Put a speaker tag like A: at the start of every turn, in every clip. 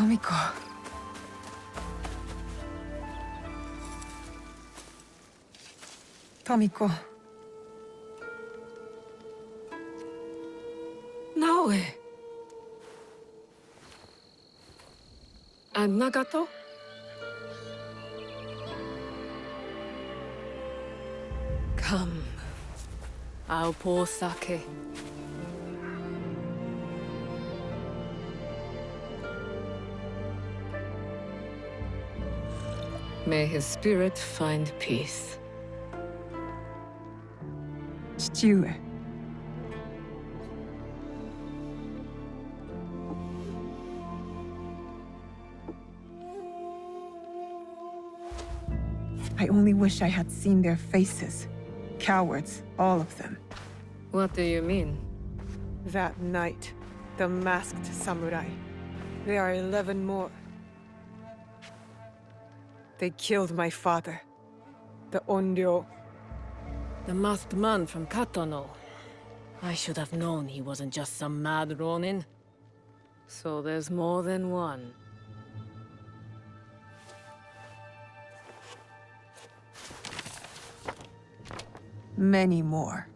A: Tomiko. Tomiko.
B: Naoe. And Nagato? Come. I'll pour sake. May his spirit find peace.
A: 父上。I only wish I had seen their faces. Cowards, all of them.
B: What do you mean?
C: That night, the masked samurai. There are 11 more. They killed my father, the Onryo.
B: The masked man from Katono. I should have known he wasn't just some mad Ronin. So there's more than one.
A: Many more.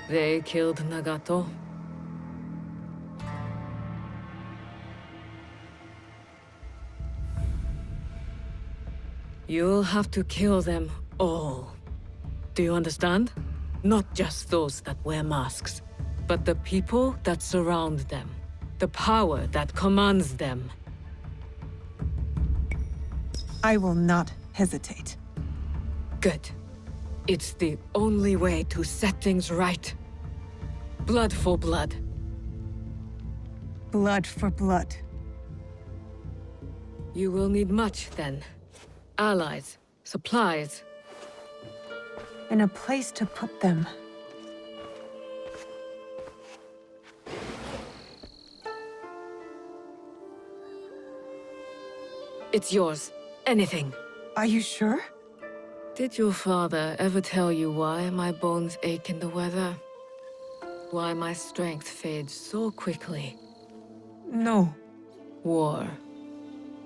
B: They killed Nagato. You'll have to kill them all. Do you understand? Not just those that wear masks, but the people that surround them. The power that commands them.
A: I will not hesitate.
B: Good. It's the only way to set things right. Blood for blood.
A: Blood for blood.
B: You will need much, then. Allies, supplies.
A: And a place to put them.
B: It's yours. Anything.
A: Are you sure?
B: Did your father ever tell you why my bones ache in the weather? Why my strength fades so quickly?
A: No.
B: War.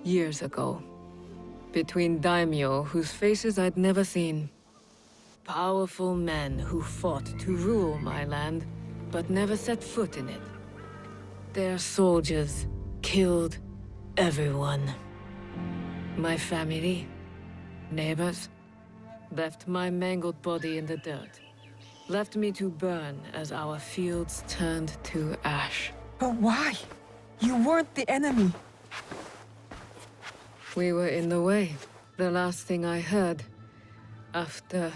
B: Years ago. Between daimyo whose faces I'd never seen. Powerful men who fought to rule my land, but never set foot in it. Their soldiers killed everyone. My family, neighbors, left my mangled body in the dirt. Left me to burn as our fields turned to ash.
A: But why? You weren't the enemy.
B: We were in the way. The last thing I heard, after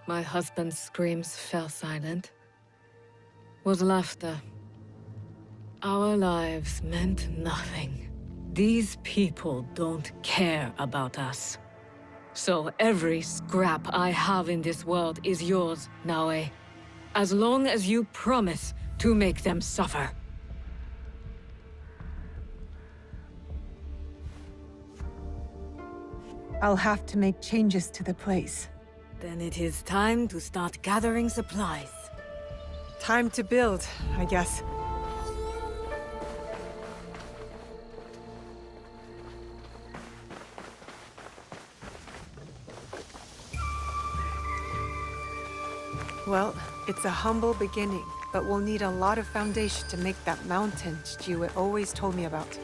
B: my husband's screams fell silent, was laughter. Our lives meant nothing. These people don't care about us. So every scrap I have in this world is yours, Naoe. As long as you promise to make them suffer.
A: I'll have to make changes to the place.
B: Then it is time to start gathering supplies.
C: Time to build, I guess. Well, it's a humble beginning, but we'll need a lot of foundation to make that mountain Chichiue always told me about.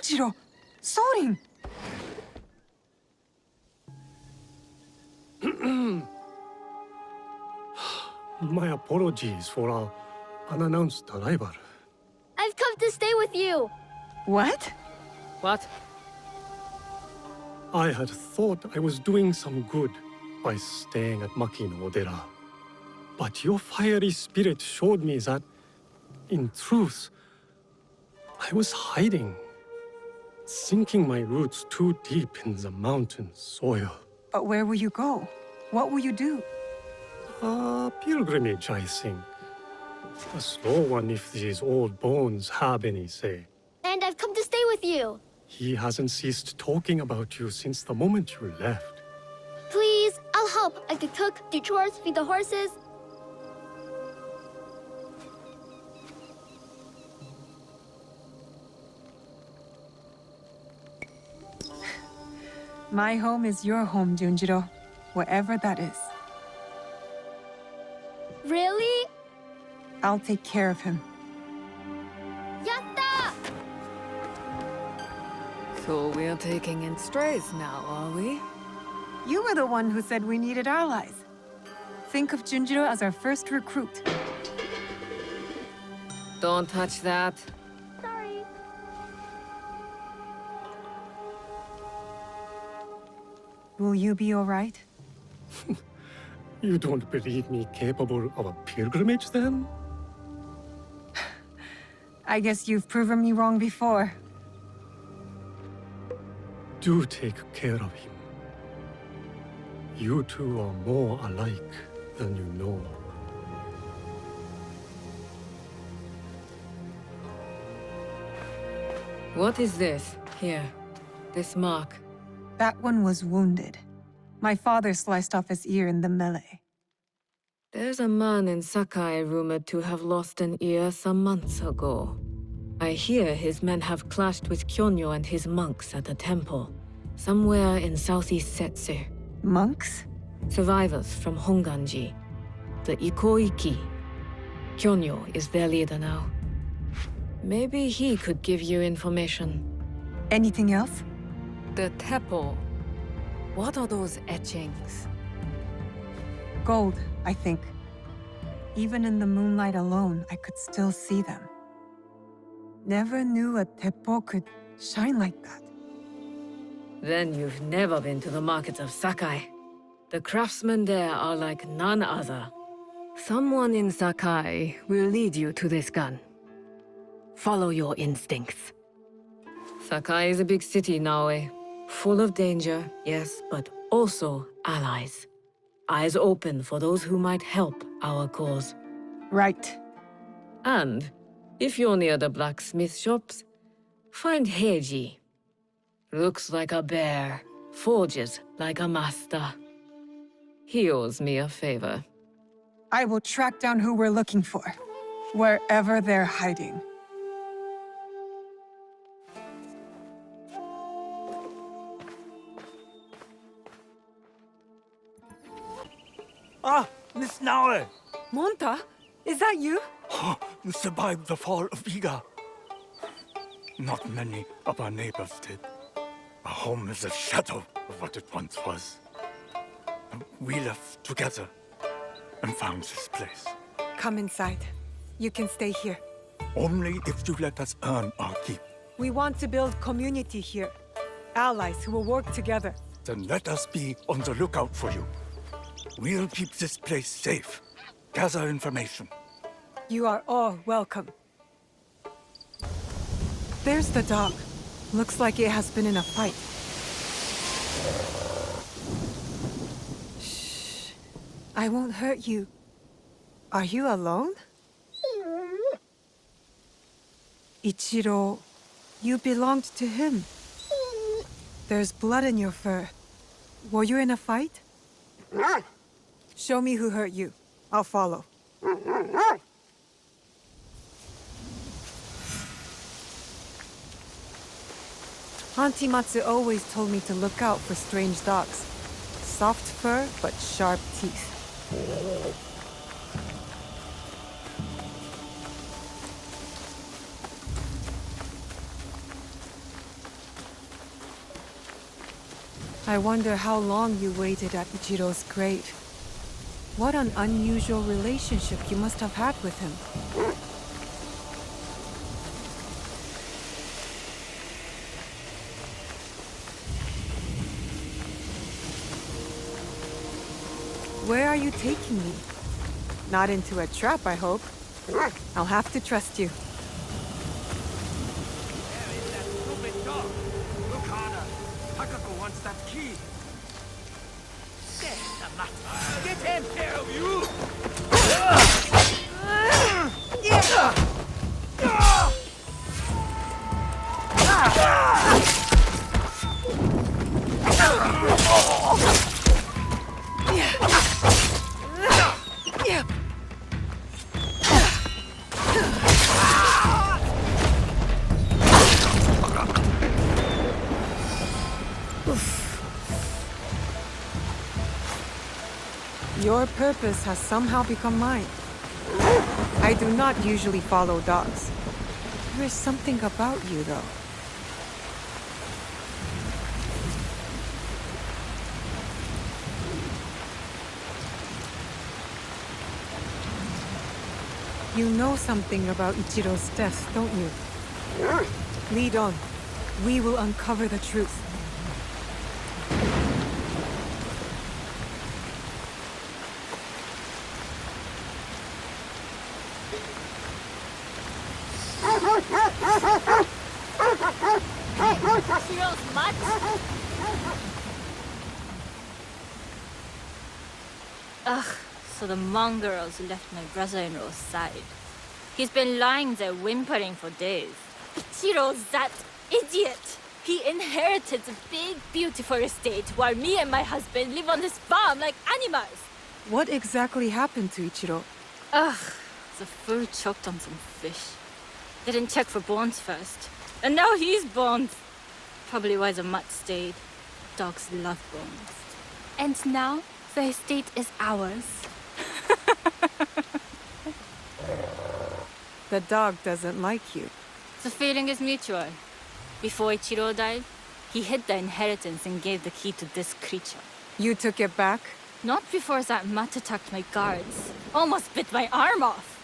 A: Junjiro! Sorin!
D: My apologies for our unannounced arrival.
E: I've come to stay with you!
A: What?
B: What?
D: I had thought I was doing some good by staying at Makino Odera. But your fiery spirit showed me that, in truth, I was hiding, sinking my roots too deep in the mountain soil.
A: But where will you go? What will you do?
D: A pilgrimage, I think. A slow one if these old bones have any say.
E: And I've come to stay with you!
D: He hasn't ceased talking about you since the moment you left.
E: Please, I'll help. I could cook, do chores, feed the horses.
A: My home is your home, Junjiro. Wherever that is.
E: Really?
A: I'll take care of him.
E: Yatta!
B: So we're taking in strays now, are we?
A: You were the one who said we needed allies. Think of Junjiro as our first recruit.
B: Don't touch that.
E: Sorry.
A: Will you be all right?
D: You don't believe me capable of a pilgrimage, then?
A: I guess you've proven me wrong before.
D: Do take care of him. You two are more alike than you know.
B: What is this? Here. This mark.
A: That one was wounded. My father sliced off his ear in the melee.
B: There's a man in Sakai rumored to have lost an ear some months ago. I hear his men have clashed with Kyonyo and his monks at a temple, somewhere in southeast Setsu.
A: Monks?
B: Survivors from Honganji, the Ikoiki. Kyonyo is their leader now. Maybe he could give you information.
A: Anything else?
B: The Teppo. What are those etchings?
A: Gold, I think. Even in the moonlight alone, I could still see them. Never knew a teppo could shine like that.
B: Then you've never been to the markets of Sakai. The craftsmen there are like none other. Someone in Sakai will lead you to this gun. Follow your instincts. Sakai is a big city, Naoe. Full of danger, yes, but also allies. Eyes open for those who might help our cause.
A: Right.
B: And, if you're near the blacksmith shops, find Heiji. Looks like a bear, forges like a master. He owes me a favor.
A: I will track down who we're looking for, wherever they're hiding.
F: Ah, Miss Naue!
C: Monta? Is that you?
F: You survived the fall of Iga. Not many of our neighbors did. Our home is a shadow of what it once was. We left together and found this place.
C: Come inside. You can stay here.
F: Only if you let us earn our keep.
C: We want to build community here. Allies who will work together.
F: Then let us be on the lookout for you. We'll keep this place safe. Gather information.
C: You are all welcome. There's the dog. Looks like it has been in a fight. Shh. I won't hurt you. Are you alone? Ichiro, you belonged to him. There's blood in your fur. Were you in a fight? Show me who hurt you. I'll follow. Auntie Matsu always told me to look out for strange dogs. Soft fur, but sharp teeth. I wonder how long you waited at Ichiro's grave. What an unusual relationship you must have had with him. Where are you taking me? Not into a trap, I hope. I'll have to trust you.
G: Where is that stupid dog? Look harder. Takako wants that key. There's the matter. Get him, pair of you!
C: Your purpose has somehow become mine. I do not usually follow dogs. There is something about you, though. You know something about Ichiro's death, don't you? Lead on. We will uncover the truth.
E: Ichiro's much?
H: Ugh, so the mongrels left my brother-in-law's side. He's been lying there whimpering for days. Ichiro's that idiot! He inherited a big, beautiful estate while me and my husband live on this farm like animals.
C: What exactly happened to Ichiro?
H: Ugh, the food choked on some fish. Didn't check for bones first. And now he's boned. Probably why the mutt stayed. Dogs love bones. And now the estate is ours.
C: The dog doesn't like you.
H: The feeling is mutual. Before Ichiro died, he hid the inheritance and gave the key to this creature.
C: You took it back?
H: Not before that mutt attacked my guards. Almost bit my arm off.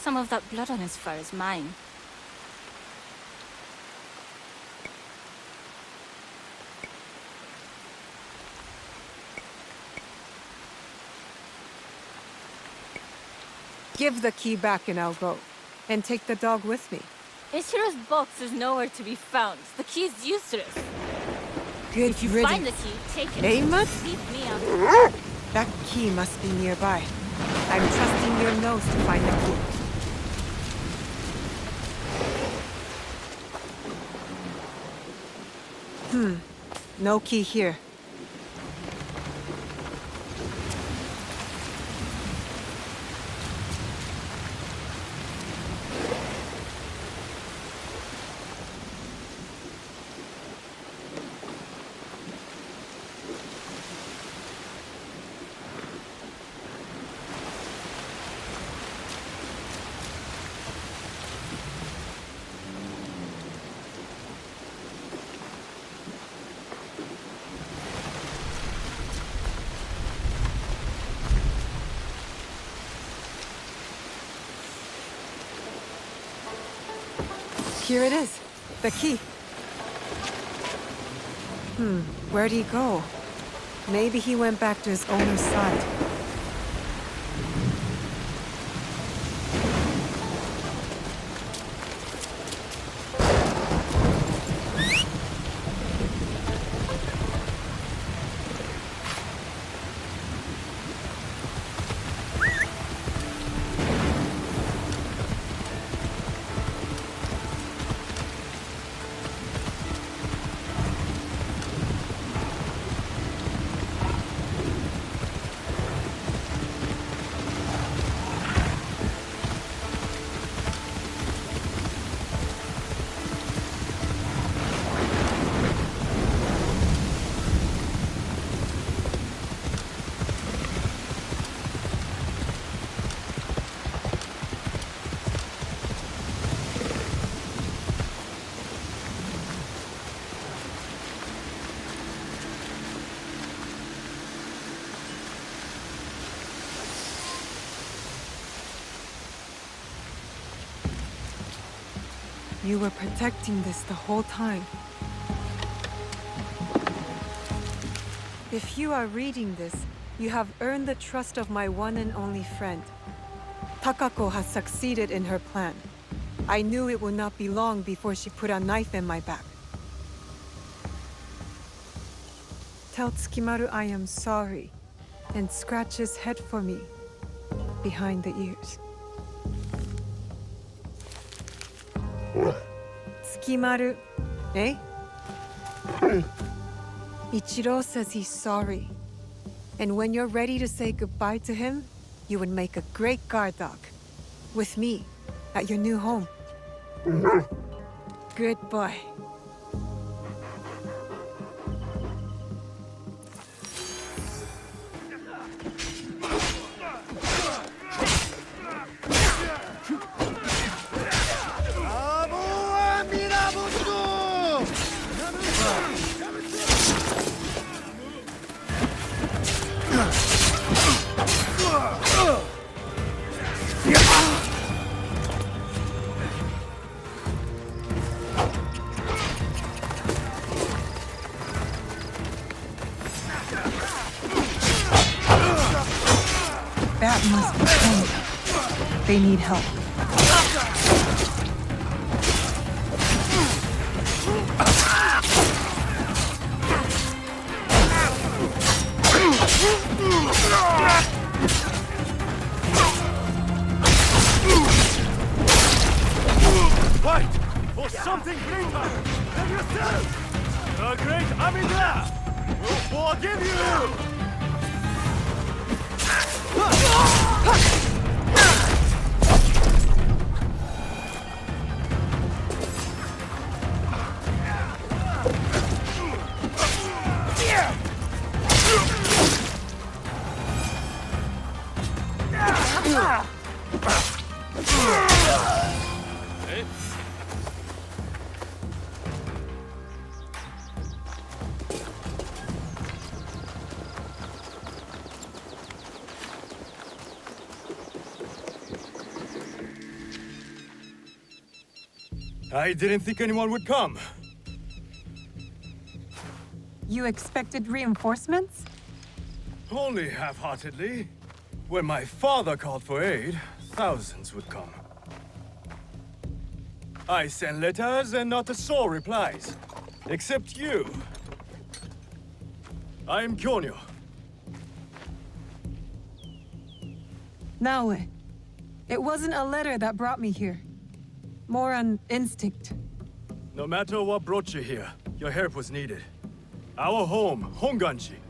H: Some of that blood on his fur is mine.
C: Give the key back and I'll go. And take the dog with me.
H: Ichiro's box is nowhere to be found. The key is useless.
C: Good
H: If you
C: riddance.
H: find the key, take it.
C: Eh, Mutt?
H: Leave me out.
C: That key must be nearby. I'm trusting your nose to find the key. No key here. Here it is. The key. Where'd he go? Maybe he went back to his owner's side. you were protecting this the whole time. If you are reading this, you have earned the trust of my one and only friend. Takako has succeeded in her plan. I knew it would not be long before she put a knife in my back. Tell Tsukimaru I am sorry, and scratch his head for me, behind the ears. Tsukimaru, eh? Ichiro says he's sorry. And when you're ready to say goodbye to him, you would make a great guard dog. With me, at your new home. Good boy.
A: That must be home. They need help.
G: Fight for something greater than yourself! The great Amida will forgive you! I didn't think anyone would come.
A: You expected reinforcements?
G: Only half-heartedly. When my father called for aid, thousands would come. I sent letters and not a soul replies. Except you. I am Kyonyo.
A: Naoe, it wasn't a letter that brought me here. More an instinct.
G: No matter what brought you here, your help was needed. Our home, Honganji,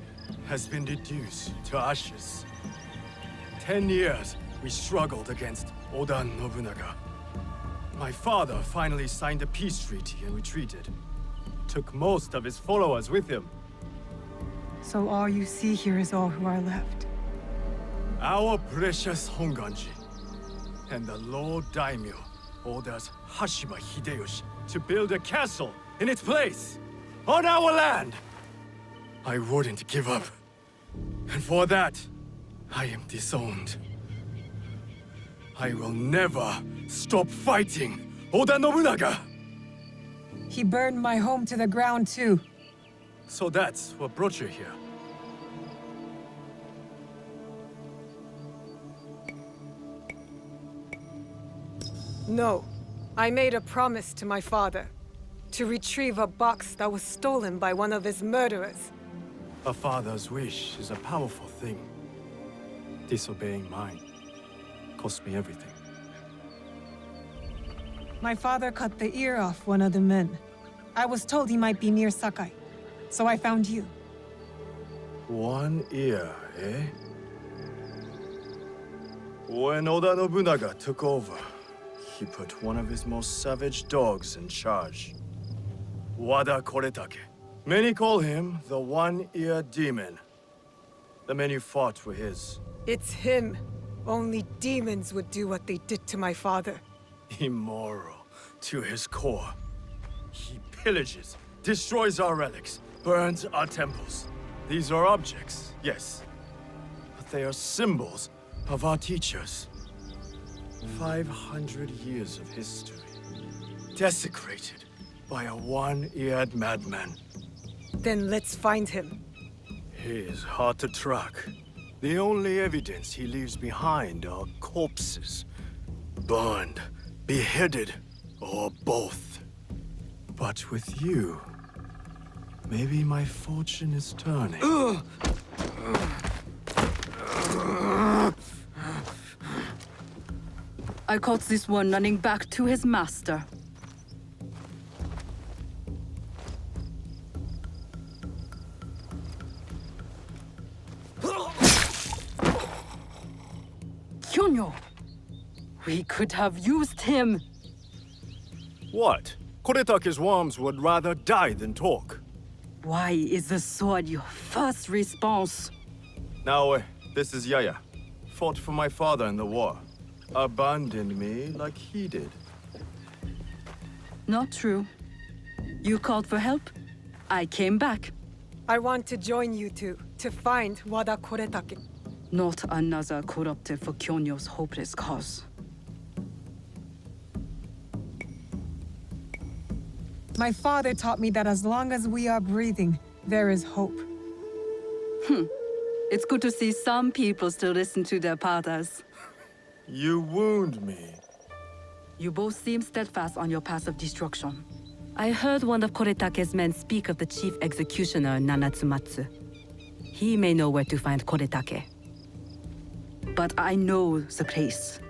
G: has been reduced to ashes. 10 years we struggled against Oda Nobunaga. My father finally signed a peace treaty and retreated. Took most of his followers with him.
A: So all you see here is all who are left.
G: Our precious Honganji. And the Lord Daimyo orders Hashima Hideyoshi to build a castle in its place, on our land! I wouldn't give up. And for that, I am disowned. I will never stop fighting Oda Nobunaga!
A: He burned my home to the ground too.
G: So that's what brought you here.
C: No. I made a promise to my father. To retrieve a box that was stolen by one of his murderers.
G: A father's wish is a powerful thing. Disobeying mine cost me everything.
A: My father cut the ear off one of the men. I was told he might be near Sakai, so I found you.
G: One ear, eh? When Oda Nobunaga took over, he put one of his most savage dogs in charge. Wada Koretake. Many call him the One-Ear Demon. The men you fought were his.
C: It's him. Only demons would do what they did to my father.
G: Immoral to his core. He pillages, destroys our relics, burns our temples. These are objects, yes. But they are symbols of our teachers. 500 years of history. desecrated by a one-eared madman.
C: Then let's find him.
G: He is hard to track. The only evidence he leaves behind are corpses. Burned, beheaded, or both. But with you, maybe my fortune is turning.
I: I caught this one running back to his master. Kyonyo! We could have used him!
G: What? Koretake's worms would rather die than talk.
I: Why is the sword your first response?
G: Now, this is Yaya. Fought for my father in the war. Abandoned me like he did.
I: Not true. You called for help. I came back.
C: I want to join you two to find Wada Koretake.
I: Not another corrupted for Kyonyo's hopeless cause.
A: My father taught me that as long as we are breathing, there is hope.
I: It's good to see some people still listen to their fathers.
G: You wound me.
I: You both seem steadfast on your path of destruction. I heard one of Koretake's men speak of the chief executioner, Nanatsumatsu. He may know where to find Koretake. But I know the place.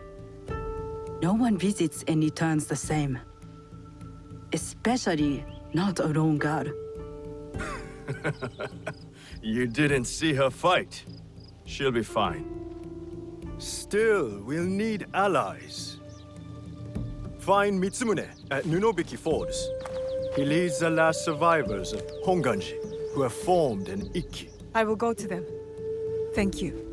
I: No one visits and returns the same. Especially not a lone guard.
G: You didn't see her fight. She'll be fine. Still, we'll need allies. Find Mitsumune at Nunobiki Falls. He leads the last survivors of Honganji, who have formed an Ikki.
C: I will go to them. Thank you.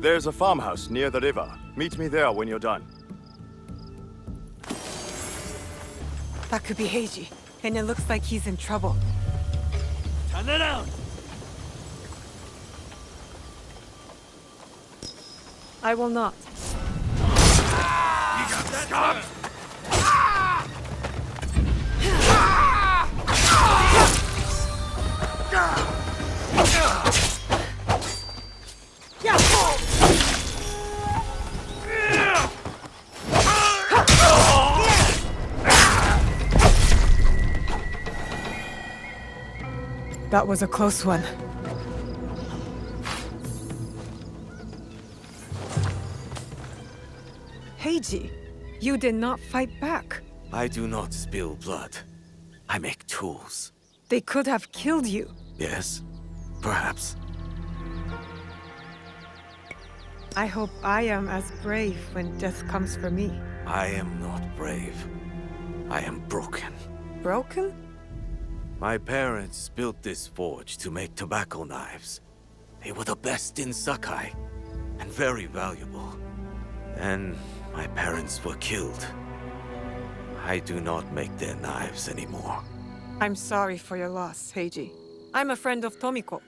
G: There's a farmhouse near the river. Meet me there when you're done.
C: That could be Heiji, and it looks like he's in trouble.
F: Turn around!
C: I will not.
F: Stop!
C: That was a close one. Heiji, you did not fight back.
J: I do not spill blood. I make tools.
C: They could have killed you.
J: Yes, perhaps.
C: I hope I am as brave when death comes for me.
J: I am not brave. I am broken.
C: Broken?
J: My parents built this forge to make tobacco knives. They were the best in Sakai, and very valuable. Then my parents were killed. I do not make their knives anymore.
C: I'm sorry for your loss, Heiji. I'm a friend of Tomiko.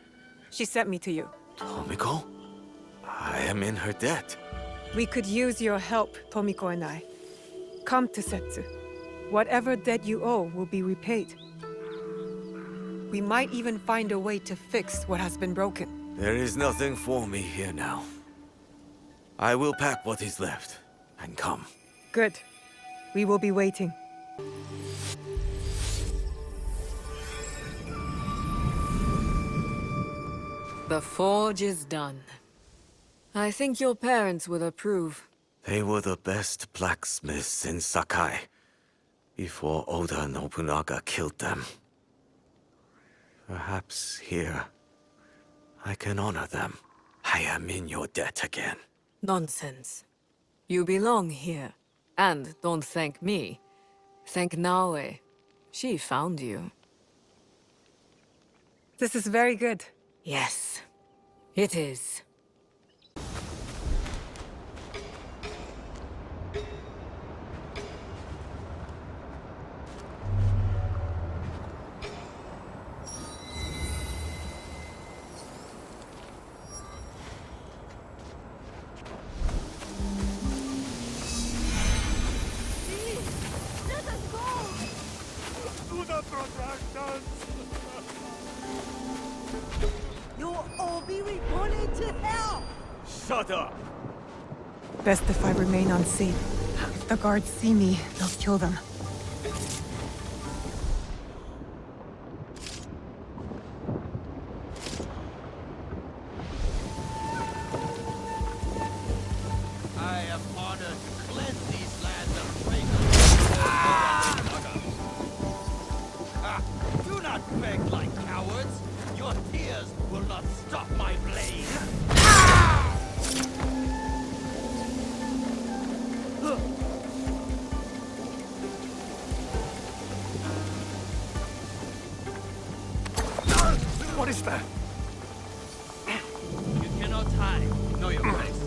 C: She sent me to you.
J: Tomiko? I am in her debt.
C: We could use your help, Tomiko and I. Come to Setsu. Whatever debt you owe will be repaid. We might even find a way to fix what has been broken.
J: There is nothing for me here now. I will pack what is left and come.
C: Good. We will be waiting.
B: The forge is done. I think your parents will approve.
J: They were the best blacksmiths in Sakai before Oda Nobunaga killed them. Perhaps here I can honor them. I am in your debt again.
B: Nonsense. You belong here. And don't thank me. Thank Naoe. She found you.
C: This is very good.
B: Yes, it is.
J: Shut up!
A: Best if I remain unseen. If the guards see me, they'll kill them.
J: I am honored to cleanse these lands of traitors. Do not beg like cowards. Your tears will not stop my blade.
F: What is that?
J: You cannot hide. Know your place.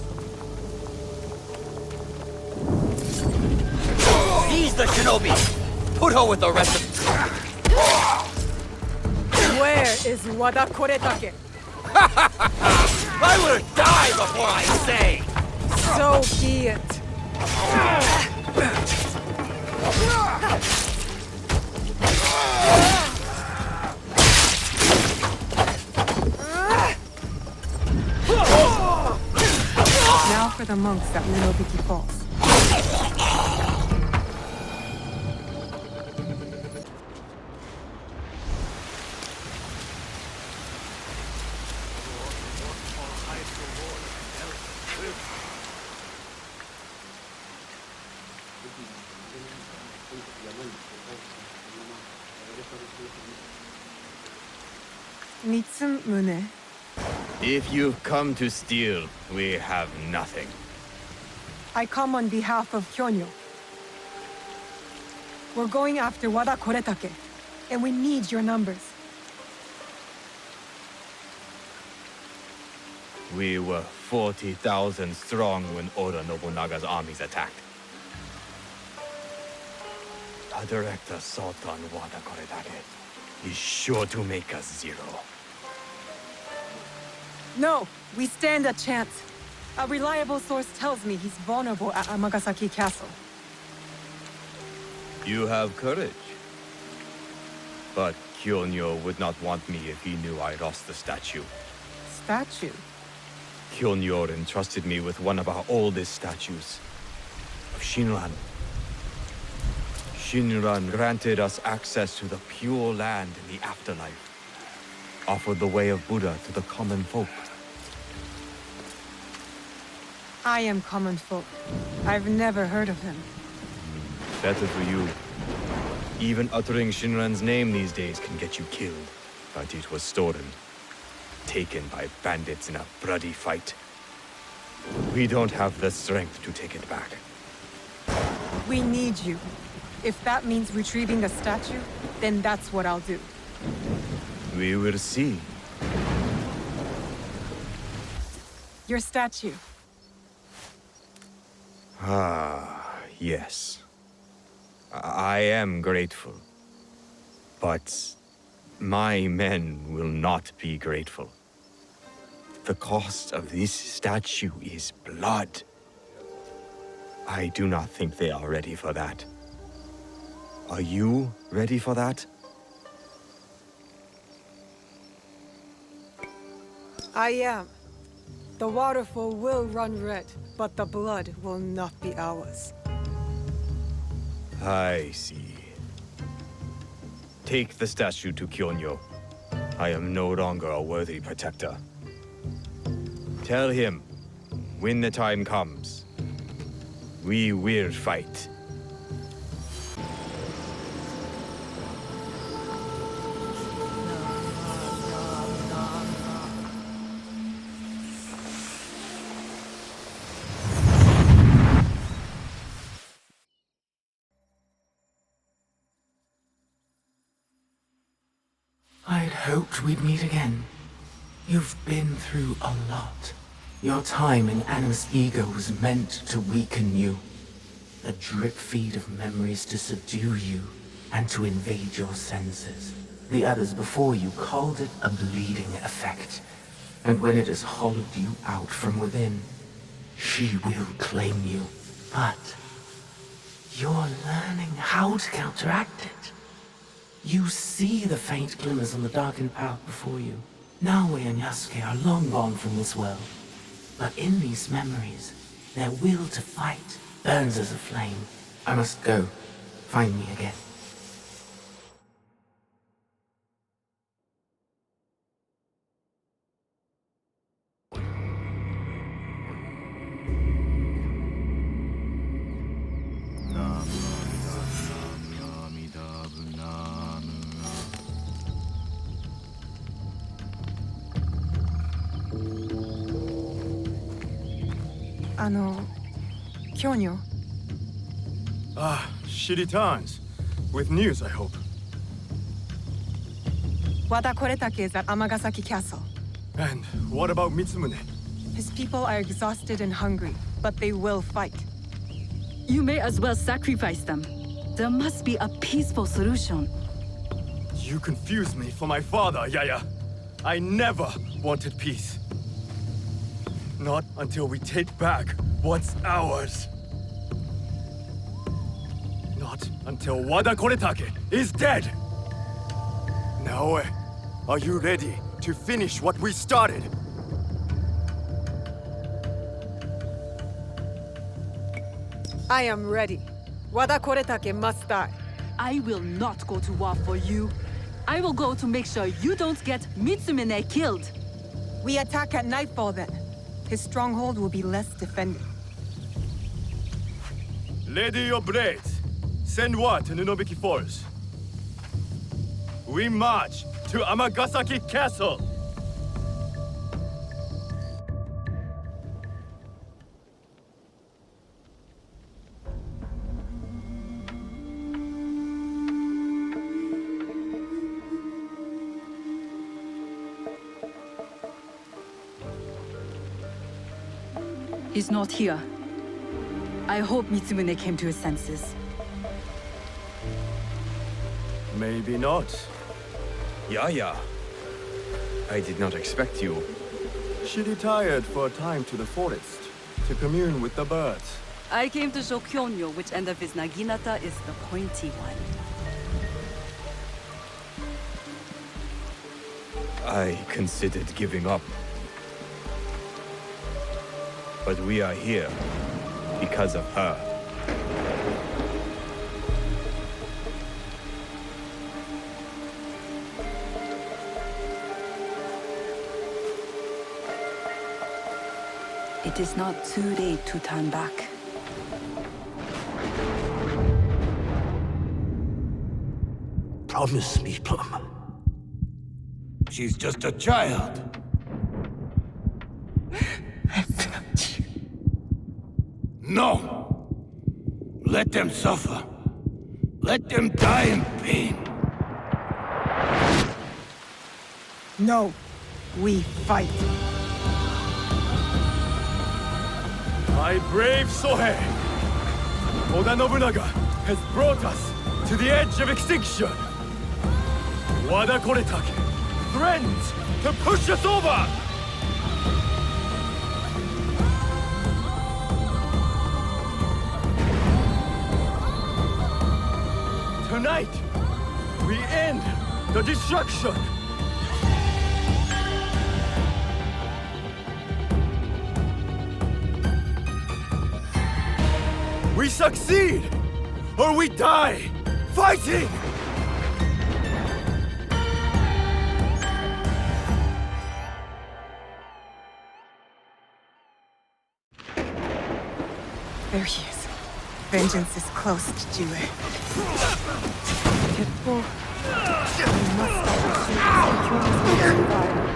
J: Seize the shinobi! Put her with the rest of...
C: Where is Wada Koretake?
J: I will die before I say!
C: So be it.
A: Now for the monks at Minobiki Falls. Mitsumune.
K: If you've come to steal, we have nothing.
A: I come on behalf of Kyonyo. We're going after Wada Koretake, and we need your numbers.
K: We were 40,000 strong when Oda Nobunaga's armies attacked. The director Sultan Wada Koretake is sure to make us zero.
A: No, we stand a chance. A reliable source tells me he's vulnerable at Amagasaki Castle.
K: You have courage. But Kyonyo would not want me if he knew I lost the statue.
A: Statue?
K: Kyonyo entrusted me with one of our oldest statues, of Shinran. Shinran granted us access to the pure land in the afterlife, offered the way of Buddha to the common folk.
A: I am common folk. I've never heard of him.
K: Better for you. Even uttering Shinran's name these days can get you killed. But it was stolen. Taken by bandits in a bloody fight. We don't have the strength to take it back.
A: We need you. If that means retrieving the statue, then that's what I'll do.
K: We will see.
A: Your statue.
K: Ah, yes. I am grateful. But my men will not be grateful. The cost of this statue is blood. I do not think they are ready for that. Are you ready for that?
C: I am. The waterfall will run red, but the blood will not be ours.
K: I see. Take the statue to Kyonyo. I am no longer a worthy protector. Tell him, when the time comes, we will fight.
L: I'd hoped we'd meet again. You've been through a lot. Your time in Animus Ego was meant to weaken you. A drip feed of memories to subdue you and to invade your senses. The others before you called it a bleeding effect. And when it has hollowed you out from within, she will claim you. But you're learning how to counteract it. You see the faint glimmers on the darkened path before you. Naoe and Yasuke are long gone from this world. But in these memories, their will to fight burns as a flame. I must go. Find me again.
A: Kyonyo.
G: Ah, shitty times. With news, I hope.
A: Wada Koretake is at Amagasaki Castle.
G: And what about Mitsumune?
A: His people are exhausted and hungry, but they will fight.
I: You may as well sacrifice them. There must be a peaceful solution.
G: You confuse me for my father, Yaya. I never wanted peace. Not until we take back what's ours. Not until Wada Koretake is dead! Naoe, are you ready to finish what we started?
C: I am ready. Wada Koretake must die.
I: I will not go to war for you. I will go to make sure you don't get Mitsumune killed.
A: We attack at nightfall then. His stronghold will be less defended.
G: Ready your blades. Send word to Nunobiki Forest. We march to Amagasaki Castle!
I: He's not here. I hope Mitsumune came to his senses.
G: Maybe not.
K: Yaya. I did not expect you.
G: She retired for a time to the forest, to commune with the birds.
I: I came to show Kyonyo which end of his Naginata is the pointy one.
K: I considered giving up. But we are here because of her.
I: It is not too late to turn back.
F: Promise me, Plum. She's just a child. No! Let them suffer. Let them die in pain.
A: No, we fight.
G: My brave Sohei! Oda Nobunaga has brought us to the edge of extinction! Wada Koretake threatens to push us over! Tonight, we end the destruction! We succeed! Or we die! Fighting!
A: There he is. Vengeance is close to Jue. Teppo. We must stop the Kyono's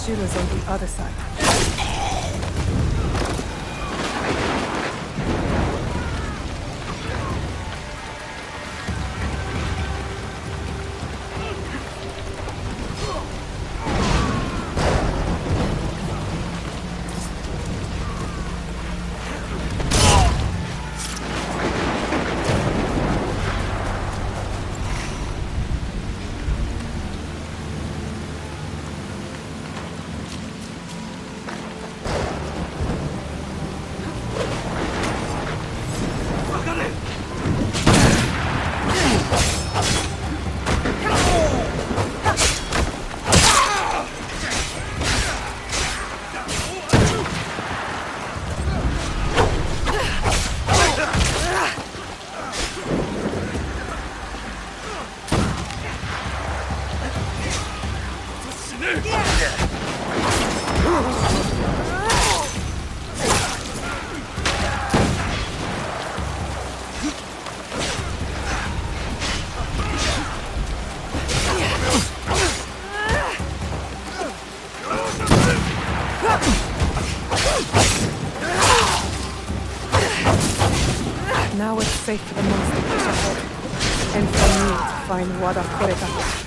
C: Shira's on the other side. Now it's safe for the monster to push ahead. And for me to find Wada Koretake.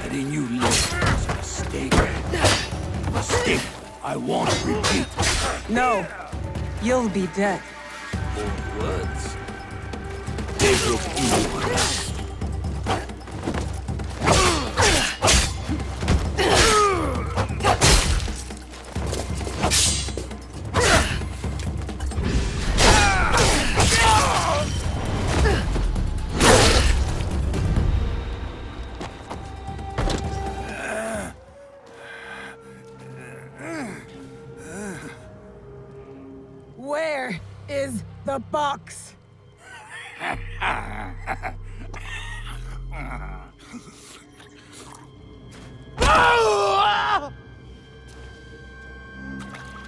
F: Letting you live was a mistake. A mistake I won't repeat.
C: No, you'll be dead.
F: More words. They broke anyone else.
C: Where is the box?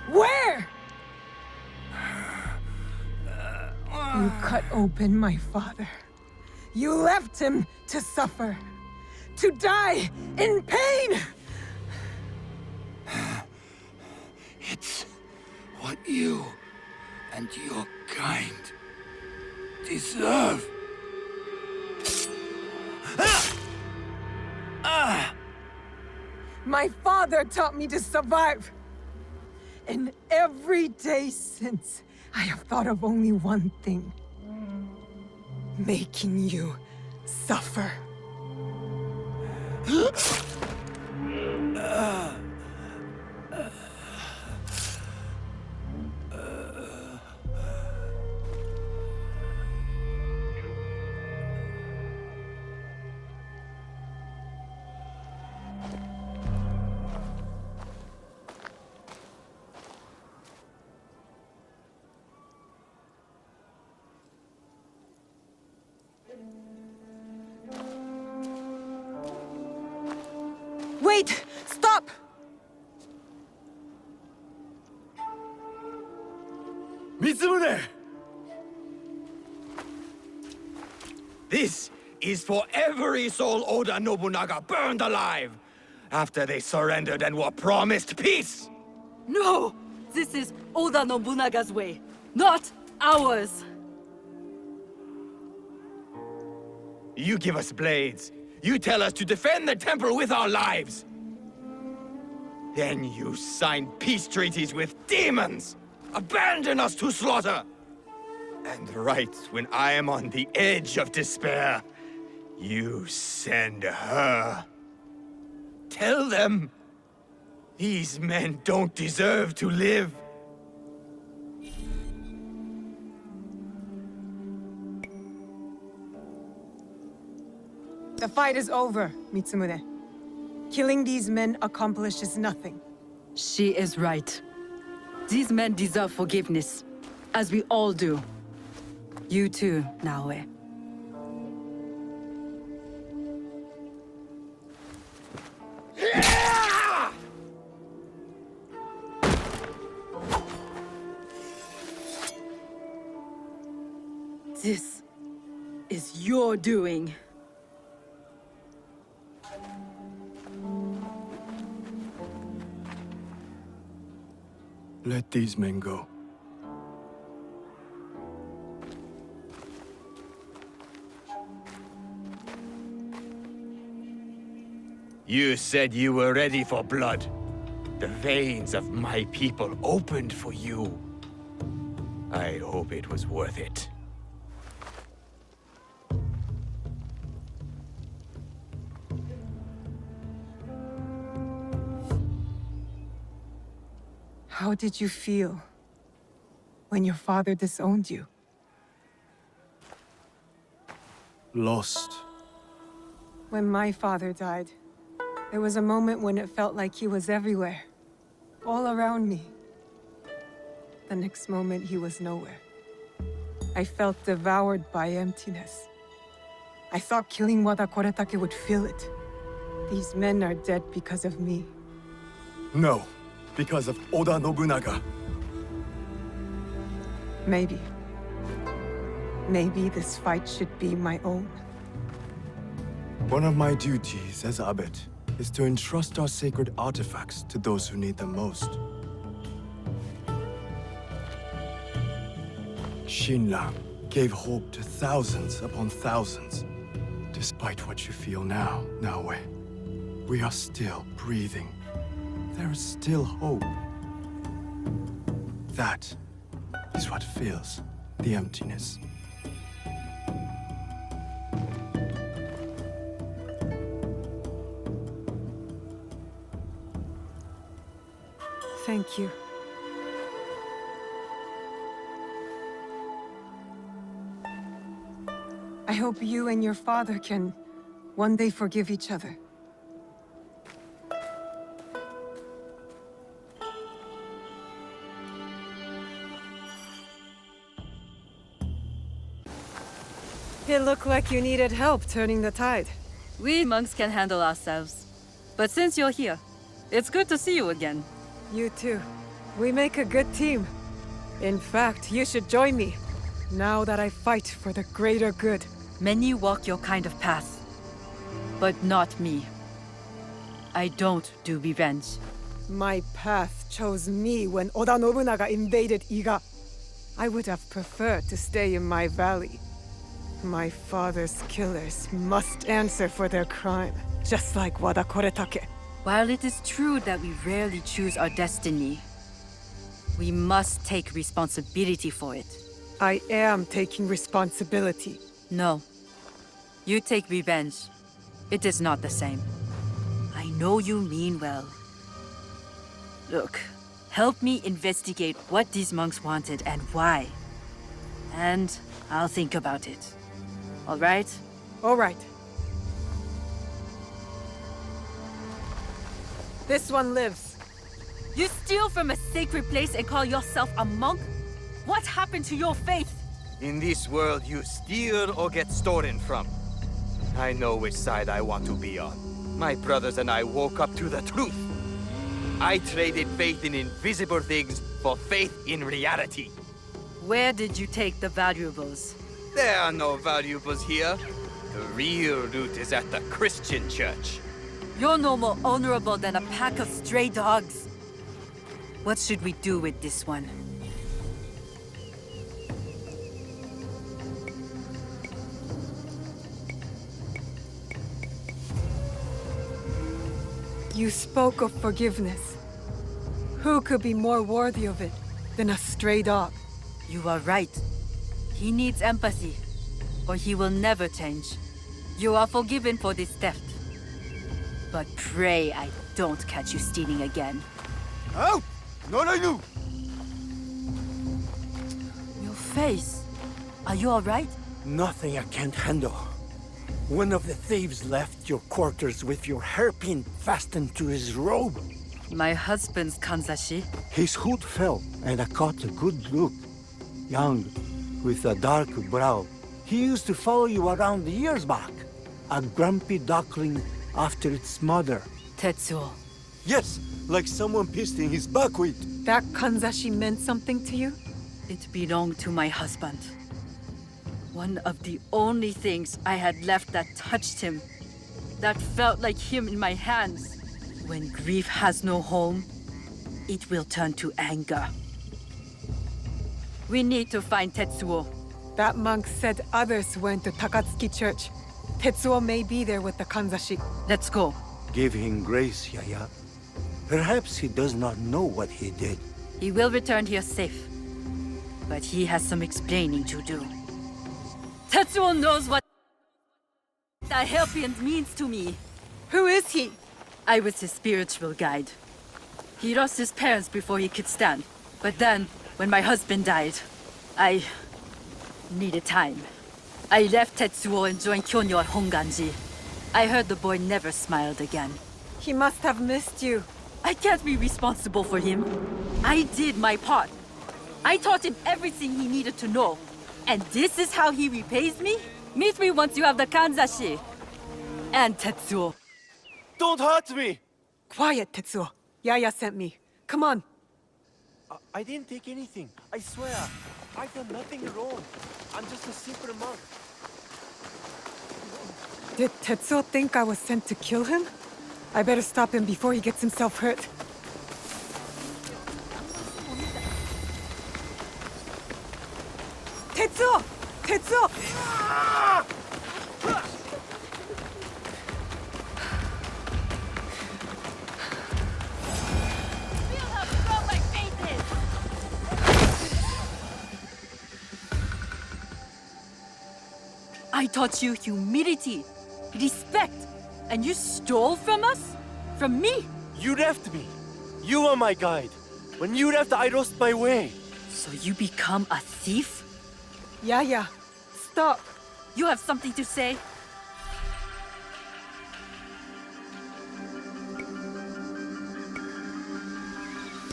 C: Where? You cut open my father. You left him to suffer, to die in pain.
F: It's what you and your kind deserve.
C: My father taught me to survive. And every day since, I have thought of only one thing. Making you suffer. Wait!
G: Mitsumune!
K: This is for every soul Oda Nobunaga burned alive after they surrendered and were promised peace!
I: No! This is Oda Nobunaga's way, not ours!
K: You give us blades. You tell us to defend the temple with our lives. Then you sign peace treaties with demons! Abandon us to slaughter! And right when I am on the edge of despair, you send her. Tell them, these men don't deserve to live.
A: The fight is over, Mitsumune. Killing these men accomplishes nothing.
I: She is right. These men deserve forgiveness, as we all do. You too, Naoe. This is your doing.
G: Let these men go.
K: You said you were ready for blood. The veins of my people opened for you. I hope it was worth it.
A: How did you feel when your father disowned you?
G: Lost.
A: When my father died, there was a moment when it felt like he was everywhere, all around me. The next moment, he was nowhere. I felt devoured by emptiness. I thought killing Wada Koretake would fill it. These men are dead because of me.
G: No, because of Oda Nobunaga.
A: Maybe. Maybe this fight should be my own.
G: One of my duties as abbot is to entrust our sacred artifacts to those who need them most. Shinran gave hope to thousands upon thousands. Despite what you feel now, Naoe, we are still breathing. There is still hope. That is what fills the emptiness.
A: Thank you. I hope you and your father can one day forgive each other.
C: It looked like you needed help turning the tide.
I: We monks can handle ourselves. But since you're here, it's good to see you again.
C: You too. We make a good team. In fact, you should join me, now that I fight for the greater good.
I: Many walk your kind of path, but not me. I don't do revenge.
C: My path chose me when Oda Nobunaga invaded Iga. I would have preferred to stay in my valley. My father's killers must answer for their crime, just like Wada Koretake.
I: While it is true that we rarely choose our destiny, we must take responsibility for it.
C: I am taking responsibility.
I: No. You take revenge. It is not the same. I know you mean well. Look, help me investigate what these monks wanted and why. And I'll think about it. All right?
C: All right. This one lives.
I: You steal from a sacred place and call yourself a monk? What happened to your faith?
K: In this world, you steal or get stolen from. I know which side I want to be on. My brothers and I woke up to the truth. I traded faith in invisible things for faith in reality.
I: Where did you take the valuables?
M: There are no valuables here. The real loot is at the Christian church.
I: You're no more honorable than a pack of stray dogs. What should we do with this one?
C: You spoke of forgiveness. Who could be more worthy of it than a stray dog?
I: You are right. He needs empathy, or he will never change. You are forgiven for this theft. But pray I don't catch you stealing again.
F: Out! Not I knew!
I: Your face. Are you alright?
F: Nothing I can't handle. One of the thieves left your quarters with your hairpin fastened to his robe.
I: My husband's kanzashi.
F: His hood fell, and I caught a good look. Young, with a dark brow. He used to follow you around years back. A grumpy duckling after its mother.
I: Tetsuo.
F: Yes, like someone pissed in his buckwheat.
C: That kanzashi meant something to you?
I: It belonged to my husband. One of the only things I had left that touched him. That felt like him in my hands. When grief has no home, it will turn to anger. We need to find Tetsuo.
C: That monk said others went to Takatsuki Church. Tetsuo may be there with the kanzashi.
I: Let's go.
F: Give him grace, Yaya. Perhaps he does not know what he did.
I: He will return here safe. But he has some explaining to do. Tetsuo knows what the hairpin means to me.
C: Who is he?
I: I was his spiritual guide. He lost his parents before he could stand. But then, when my husband died, I needed time. I left Tetsuo and joined Kyonyo at Honganji. I heard the boy never smiled again.
C: He must have missed you.
I: I can't be responsible for him. I did my part. I taught him everything he needed to know. And this is how he repays me? Meet me once you have the kanzashi. And Tetsuo.
F: Don't hurt me!
C: Quiet, Tetsuo. Yaya sent me. Come on.
F: I didn't take anything. I swear. I've done nothing wrong. I'm just a simple monk.
C: Did Tetsuo think I was sent to kill him? I better stop him before he gets himself hurt. Tetsuo! Tetsuo!
I: I taught you humility, respect, and you stole from us? From me?
F: You left me. You were my guide. When you left, I lost my way.
I: So you become a thief?
C: Yaya, stop.
I: You have something to say?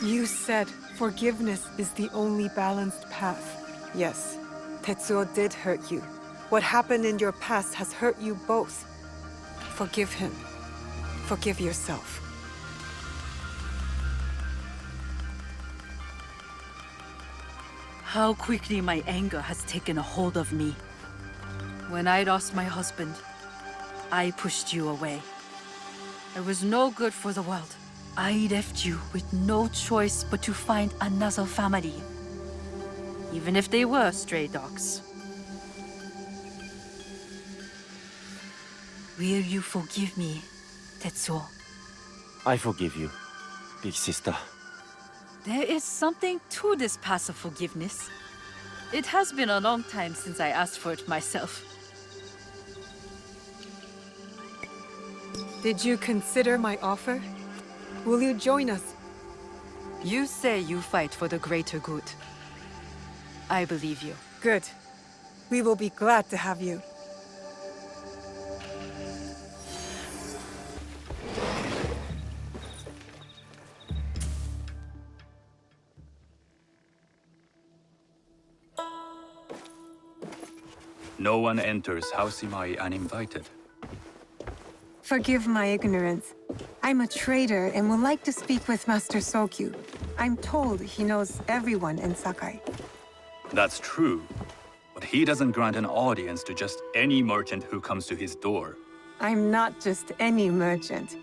C: You said forgiveness is the only balanced path. Yes, Tetsuo did hurt you. What happened in your past has hurt you both. Forgive him. Forgive yourself.
I: How quickly my anger has taken a hold of me. When I lost my husband, I pushed you away. I was no good for the world. I left you with no choice but to find another family. Even if they were stray dogs. Will you forgive me, Tetsuo?
F: I forgive you, big sister.
I: There is something to this path of forgiveness. It has been a long time since I asked for it myself.
C: Did you consider my offer? Will you join us?
I: You say you fight for the greater good. I believe you.
C: Good. We will be glad to have you.
N: No one enters House Imai uninvited.
A: Forgive my ignorance. I'm a trader and would like to speak with Master Sokyu. I'm told he knows everyone in Sakai.
N: That's true. But he doesn't grant an audience to just any merchant who comes to his door.
A: I'm not just any merchant.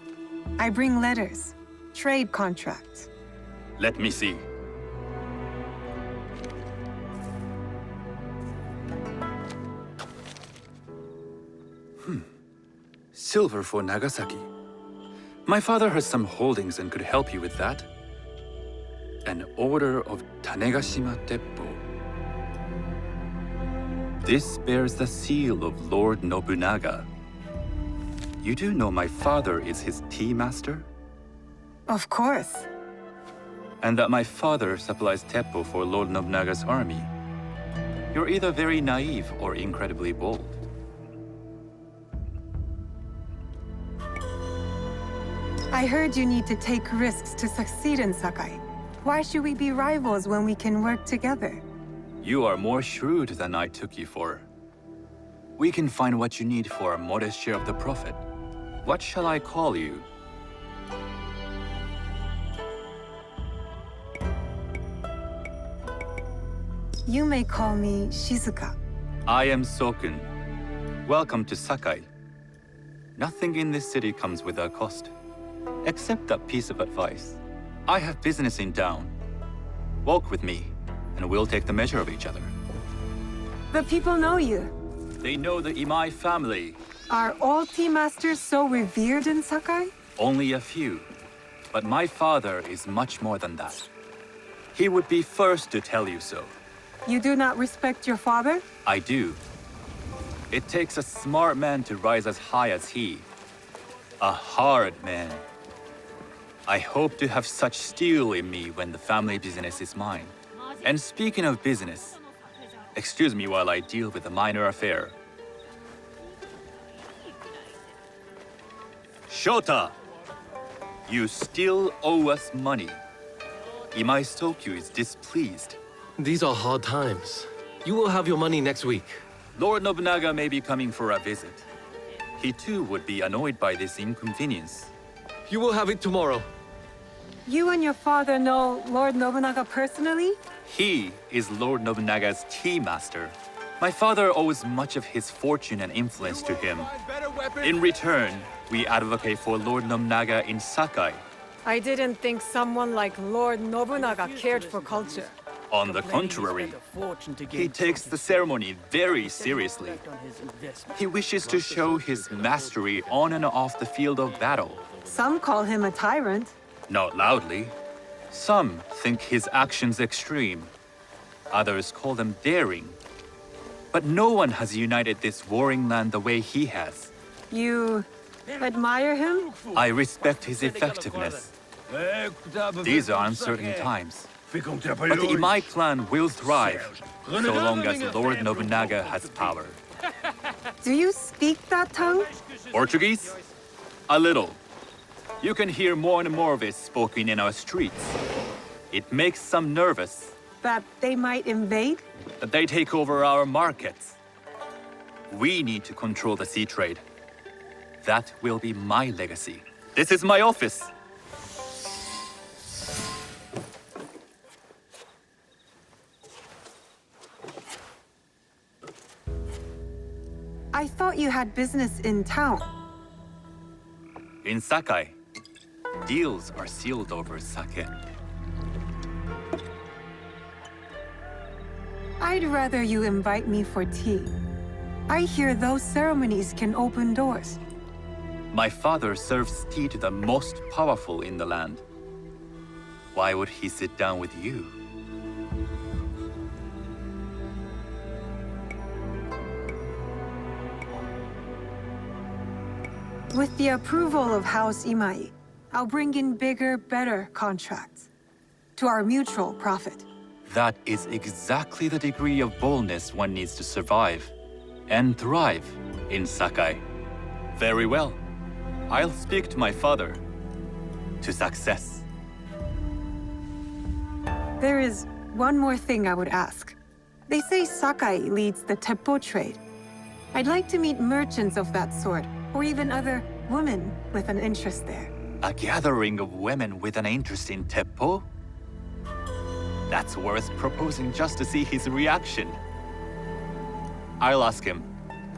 A: I bring letters, trade contracts.
N: Let me see. Silver for Nagasaki. My father has some holdings and could help you with that. An order of Tanegashima Teppo. This bears the seal of Lord Nobunaga. You do know my father is his tea master?
A: Of course.
N: And that my father supplies Teppo for Lord Nobunaga's army. You're either very naive or incredibly bold.
A: I heard you need to take risks to succeed in Sakai. Why should we be rivals when we can work together?
N: You are more shrewd than I took you for. We can find what you need for a modest share of the profit. What shall I call you?
A: You may call me Shizuka.
N: I am Sokun. Welcome to Sakai. Nothing in this city comes without cost. Except that piece of advice. I have business in town. Walk with me, and we'll take the measure of each other.
A: The people know you.
N: They know the Imai family.
A: Are all tea masters so revered in Sakai?
N: Only a few. But my father is much more than that. He would be first to tell you so.
A: You do not respect your father?
N: I do. It takes a smart man to rise as high as he. A hard man. I hope to have such steel in me when the family business is mine. And speaking of business, excuse me while I deal with a minor affair. Shota! You still owe us money. Imai Stokyu is displeased.
O: These are hard times. You will have your money next week.
N: Lord Nobunaga may be coming for a visit. He too would be annoyed by this inconvenience.
O: You will have it tomorrow.
A: You and your father know Lord Nobunaga personally?
N: He is Lord Nobunaga's tea master. My father owes much of his fortune and influence to him. In return, we advocate for Lord Nobunaga in Sakai.
A: I didn't think someone like Lord Nobunaga cared for culture.
N: On the contrary, he takes the ceremony very seriously. He wishes to show his mastery on and off the field of battle.
A: Some call him a tyrant.
N: Not loudly. Some think his actions extreme. Others call them daring. But no one has united this warring land the way he has.
A: You admire him?
N: I respect his effectiveness. These are uncertain times. But the Imai clan will thrive, so long as Lord Nobunaga has power.
A: Do you speak that tongue?
N: Portuguese? A little. You can hear more and more of it spoken in our streets. It makes some nervous.
A: That they might invade?
N: That they take over our markets. We need to control the sea trade. That will be my legacy. This is my office.
A: I thought you had business in town.
N: In Sakai, deals are sealed over sake.
A: I'd rather you invite me for tea. I hear those ceremonies can open doors.
N: My father serves tea to the most powerful in the land. Why would he sit down with you?
A: With the approval of House Imai, I'll bring in bigger, better contracts. To our mutual profit.
N: That is exactly the degree of boldness one needs to survive and thrive in Sakai. Very well. I'll speak to my father. To success.
A: There is one more thing I would ask. They say Sakai leads the Teppo trade. I'd like to meet merchants of that sort, or even other women with an interest there.
N: A gathering of women with an interest in Teppo? That's worth proposing just to see his reaction. I'll ask him.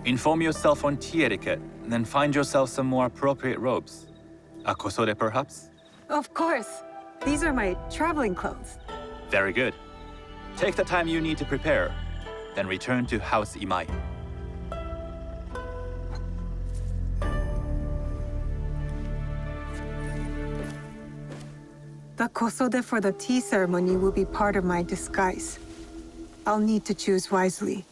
N: Inform yourself on tea etiquette, then find yourself some more appropriate robes. A kosode, perhaps?
C: Of course. These are my traveling clothes.
N: Very good. Take the time you need to prepare, then return to House Imai.
C: The kosode for the tea ceremony will be part of my disguise. I'll need to choose wisely.